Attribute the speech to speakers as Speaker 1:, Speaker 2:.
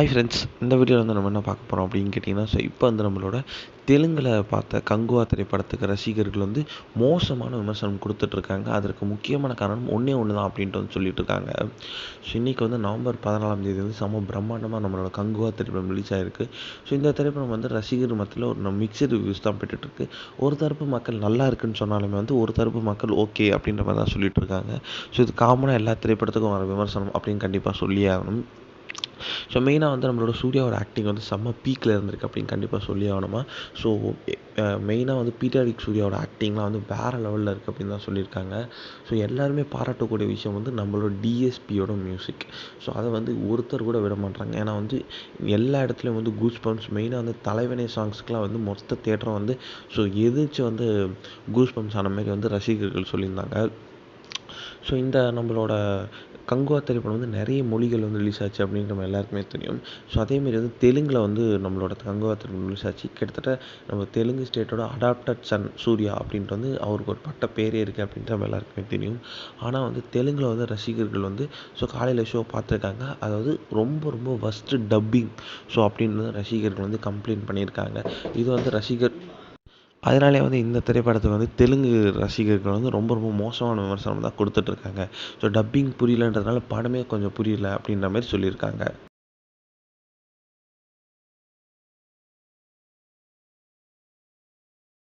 Speaker 1: Hi friends, இந்த வீடியோவில் வந்து நம்ம என்ன பார்க்க போகிறோம் அப்படின்னு கேட்டிங்கன்னா, இப்போ வந்து நம்மளோட தெலுங்கில் பார்த்த கங்குவா திரைப்படத்துக்கு ரசிகர்கள் வந்து மோசமான விமர்சனம் கொடுத்துட்ருக்காங்க. அதற்கு முக்கியமான காரணம் ஒன்றே ஒன்று தான் அப்படின்ட்டு வந்து சொல்லிட்டு இருக்காங்க. ஸோ இன்றைக்கி வந்து நவம்பர் 14ஆம் தேதி வந்து செம பிரம்மாண்டமாக நம்மளோட கங்குவா திரைப்படம் ரிலீஸ் ஆகிருக்கு. ஸோ இந்த திரைப்படம் வந்து ரசிகர் மத்தியில் ஒரு மிக்சடு ரிவ்யூஸ் தான் பெற்றுட்ருக்கு. ஒரு தரப்பு மக்கள் நல்லா இருக்குன்னு சொன்னாலுமே வந்து ஒரு தரப்பு மக்கள் ஓகே அப்படின்ற மாதிரி தான் சொல்லிட்டு இருக்காங்க. ஸோ இது காமனாக எல்லா திரைப்படத்துக்கும் வர விமர்சனம் அப்படின்னு கண்டிப்பாக சொல்லியே ஆகணும். ஸோ மெயினாக வந்து நம்மளோட சூர்யாவோட ஆக்டிங் வந்து செம்ம பீக்கில் இருந்திருக்கு அப்படின்னு கண்டிப்பாக சொல்லி ஆகணுமா. ஸோ மெயினாக வந்து பீட்டர் சூர்யாவோட ஆக்டிங்லாம் வந்து வேறு லெவலில் இருக்குது அப்படின்னு தான் சொல்லியிருக்காங்க. ஸோ எல்லாருமே பாராட்டக்கூடிய விஷயம் வந்து நம்மளோட டிஎஸ்பியோட மியூசிக். ஸோ அதை வந்து ஒருத்தர் கூட விட மாட்டாங்க. ஏன்னா வந்து எல்லா இடத்துலையும் வந்து கூஸ் பம்ப்ஸ், மெயினாக வந்து தலைவனே சாங்ஸ்க்கெலாம் வந்து மொத்த தேட்டரும் வந்து ஸோ எதிர்த்து வந்து கூஸ் பம்ப்ஸ் ஆன மாதிரி வந்து ரசிகர்கள் சொல்லியிருந்தாங்க. ஸோ இந்த நம்மளோட கங்குவா திரைப்படம் வந்து நிறைய மொழிகள் வந்து ரிலீஸ் ஆச்சு அப்படின்னு நம்ம எல்லாருக்குமே தெரியும். ஸோ அதேமாரி வந்து தெலுங்கில் வந்து நம்மளோட கங்குவா திரைப்படம் ரிலீஸ் ஆச்சு. கிட்டத்தட்ட நம்ம தெலுங்கு ஸ்டேட்டோட அடாப்டட் சன் சூர்யா அப்படின்ட்டு வந்து அவருக்கு ஒரு பட்ட பேரே இருக்குது அப்படின்ட்டு நம்ம எல்லாருக்குமே தெரியும். ஆனால் வந்து தெலுங்கில் வந்து ரசிகர்கள் வந்து ஸோ காலையில் ஷோ பார்த்துருக்காங்க. அதாவது ரொம்ப ரொம்ப ஒஸ்ட்டு டப்பிங் ஸோ அப்படின்னு ரசிகர்கள் வந்து கம்ப்ளைண்ட் பண்ணியிருக்காங்க. இது வந்து அதனாலே வந்து இந்த திரைப்படத்துக்கு வந்து தெலுங்கு ரசிகர்கள் வந்து ரொம்ப ரொம்ப மோசமான விமர்சனம் தான் கொடுத்துட்ருக்காங்க. ஸோ டப்பிங் புரியலன்றதுனால படமே கொஞ்சம் புரியல அப்படின்ற மாதிரி சொல்லியிருக்காங்க.